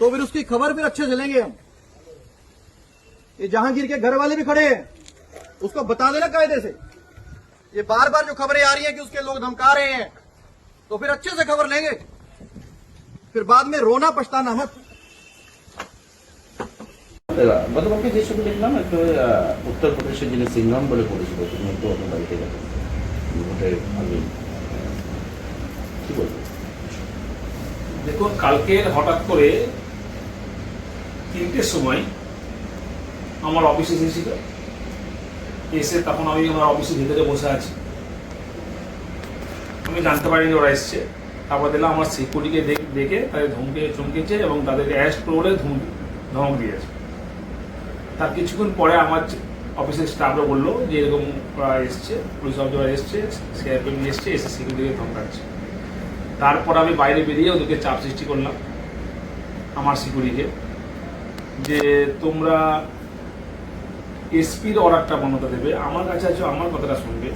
तो फिर उसकी खबर फिर अच्छे से लेंगे हम। ये जहांगीर के घर वाले भी खड़े हैं, उसको बता देना कायदे से। ये बार बार जो खबरें आ रही हैं कि उसके लोग धमका रहे हैं, तो फिर अच्छे से खबर लेंगे, फिर बाद में रोना पछताना मत। গতকালকে যে ছবি দেখলাম একটা উত্তরপ্রদেশের যিনি সিংহাম বলে পরিচিত তিনি একটু আপনার বাড়িতে গেছেন ভোটের আগে, কি বলবেন? দেখুন, কালকে হঠাৎ করে 3টের সময় আমার অফিসে এসেছিল। এসে তখন আমি আমার অফিসের ভিতরে বসে আছি, আমি জানতে পারিনি ওরা এসছে। তারপর দেখলাম আমার সিকিউরিটিকে দেখে তাদের চমকেছে এবং তাদেরকে অ্যারেস্ট করে ধমক দিয়েছে। তার কিছুক্ষণ পরে আমার অফিসের স্টাফরা বললো যে এরকম এসছে, পুলিশ অফিসার এসছে, সিআরপিএফ এসছে, এসে সিকিউরিটিকে ধমকাচ্ছে। তারপর আমি বাইরে বেরিয়ে ওদেরকে চাপ সৃষ্টি করলাম আমার সিকিউরিটিকে, যে তোমরা এসপির অর্ডারটা বানাতে দেবে, আমার কাছে আছো, আমার কথাটা শুনবে।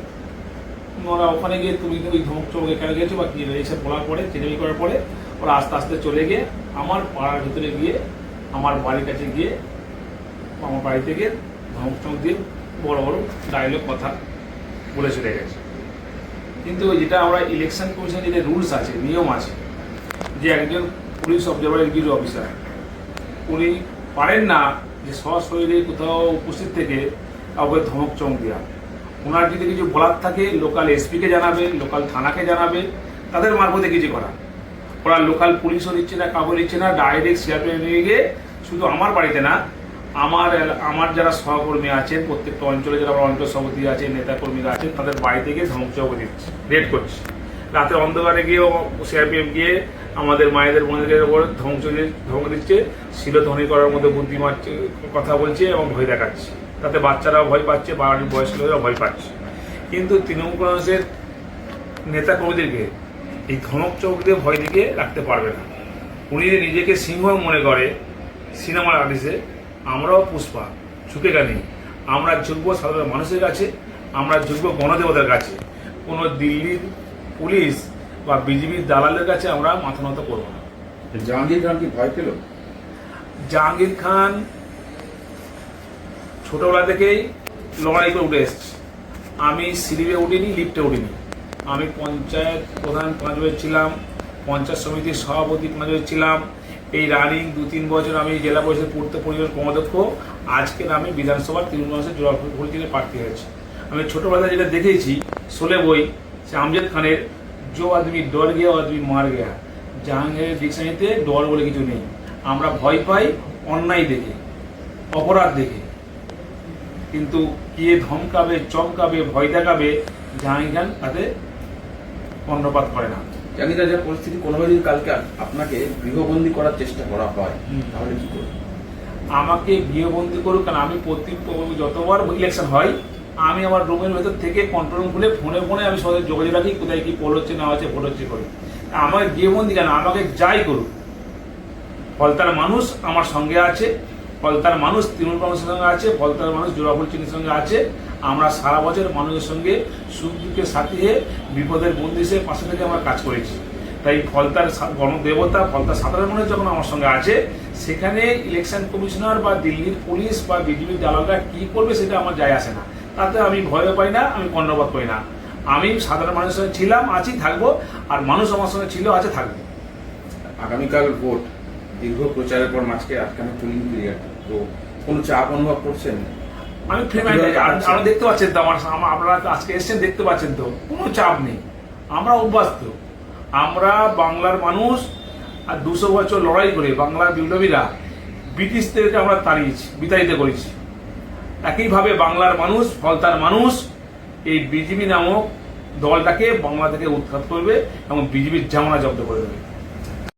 ওরা ওখানে গিয়ে তুমি ওই ধমক চমকে কেন গিয়েছো বা কি এইসব বলার পরে চেনামি করার পরে ওরা আস্তে আস্তে চলে গিয়ে আমার পাড়ার ভিতরে গিয়ে আমার বাড়ির কাছে গিয়ে আমার বাড়ি থেকে ধমক চমক দিয়ে বড় বড় ডায়লগ কথা বলে চলে গেছে। কিন্তু যেটা আমরা ইলেকশন কমিশনের যে রুলস আছে, নিয়ম আছে, যে একজন পুলিশ অবজারভার এক্সিকিউটিভ অফিসার উনি পারেন না যে সশরীরে কোথাও উপস্থিত থেকে কাউকে ধমক চমক দেওয়া। ওনার যদি কিছু বলার থাকে লোকাল এসপিকে জানাবে, লোকাল থানাকে জানাবে, তাদের মারফতে কিছু করা। ওরা লোকাল পুলিশও নিচ্ছে না, কাউকে নিচ্ছে না, ডাইরেক্ট সিআরপিএফ নিয়ে গিয়ে শুধু আমার বাড়িতে না, আমার যারা সহকর্মী আছেন প্রত্যেকটা অঞ্চলে যারা অঞ্চল সভাপতি আছে, নেতাকর্মীরা আছেন, তাদের বাড়িতে গিয়ে ধমক চমক দিচ্ছে, রেড করছে। রাতে অন্ধকারে গিয়েও সিআরপিএফ গিয়ে আমাদের মায়েদের বোনদের উপর ধমক দিচ্ছে, শিলধ্বনি করার মধ্যে বুদ্ধি মারছে, কথা বলছে এবং ভয় দেখাচ্ছে। তাতে বাচ্চারাও ভয় পাচ্ছে, বাড়ির বয়স্ক লোকেরাও ভয় পাচ্ছে। কিন্তু তৃণমূল কংগ্রেসের নেতাকর্মীদেরকে এই ধমক চমক দিয়ে ভয় দিকে রাখতে পারবে না। উনি নিজেকে সিংহ মনে করে সিনেমার আর্টিস্টে, আমরাও পুষ্পা, ঝুঁকে গেনি। আমরা ঝুঁকবো সাধারণ মানুষের কাছে, আমরা ঝুঁকবো গণদেবতার কাছে। কোনো দিল্লির পুলিশ বা বিজেপির দালালের কাছে আমরা মাথা নত করবো না। জাহাঙ্গীর খান কি ভয় পেল? জাহাঙ্গীর খান ছোটবেলা থেকেই লড়াই করে উঠে এসছে। আমি সিঁড়িতে উঠিনি, লিফটে উঠিনি। আমি পঞ্চায়েত প্রধান 5 বছর ছিলাম, পঞ্চায়েত সমিতির সভাপতি 5 বছর ছিলাম। এই রানিং 2-3 বছর আমি জেলা পরিষদ পূর্ত পরিবার কর্মাধ্যক্ষ। আজকের আমি বিধানসভার তৃণমূল কংগ্রেসের জোড়াফুল থেকে প্রার্থী হয়েছি। আমি ছোটবেলায় যেটা দেখেছি শোলে বই, সে আমজাদ খানের জো আদমি ডর গিয়া আদমি মার গিয়া, জাহাঙ্গীরের ডিকশনারিতে ডর বলে কিছু নেই। আমরা ভয় পাই অন্যায় দেখে, অপরাধ দেখে, কিন্তু কে ধমকাবে, চমকাবে, ভয় দেখাবে, জাহাঙ্গীর খান তাতে কর্ণপাত করে না। জাহাঙ্গীর যা পরিস্থিতি, কোনোভাবে যদি কালকে আপনাকে গৃহবন্দী করার চেষ্টা করা হয় তাহলে কি করবেন? আমাকে গৃহবন্দী করুক, কারণ আমি যতবার ইলেকশন হয় আমি আমার রুমের ভেতর থেকে কন্ট্রোল রুম খুলে ফোনে আমি সবাই যোগাযোগ রাখি, কোথায় কি পোল হচ্ছে না হচ্ছে, ভোট হচ্ছে করি। আমাকে গৃহবন্দী কেন, আমাকে যাই করুক, ফলতার মানুষ আমার সঙ্গে আছে, ফলতার মানুষ তৃণমূল কংগ্রেসের সঙ্গে আছে, ফলতার মানুষ জোড়াফুল চিনির সঙ্গে আছে। আমরা সারা বছর মানুষের সঙ্গে সুখ দুঃখের সাথী হয়ে বিপদের বন্ধু হিসেবে পাশে থেকে আমরা কাজ করেছি। তাই ফলতার গণদেবতা, ফলতার সাধারণ মানুষ যখন আমার সঙ্গে আছে, সেখানে ইলেকশন কমিশনার বা দিল্লির পুলিশ বা বিজেপির দালালরা কি করবে সেটা আমার যায় আসে না। তাতে আমি ভয় পাই না, আমি কর্ণপাত করি না। আমি সাধারণ মানুষের সঙ্গে ছিলাম, আছি, থাকবো, আর মানুষ আমার সঙ্গে ছিল, আছে, থাকবে। আগামীকাল ভোট, দীর্ঘ প্রচারের পর মাঝকে আটকানো পুলিং পিরিয়ড, তো কোনো চাপ অনুভব করছেন? আমি আপনারা দেখতে পাচ্ছেন তো, আপনারা আজকে এসছেন, দেখতে পাচ্ছেন তো, কোনো চাপ নেই। আমরা অভ্যস্ত, আমরা বাংলার মানুষ, আর 200 বছর লড়াই করে বাংলার বিপ্লবীরা ব্রিটিশদেরকে আমরা বিতাড়িত করেছি। একইভাবে বাংলার মানুষ, ফলতার মানুষ এই বিজেপি নামক দলটাকে বাংলা থেকে উৎখাত করবে এবং বিজেপির জামানা জব্দ করে দেবে।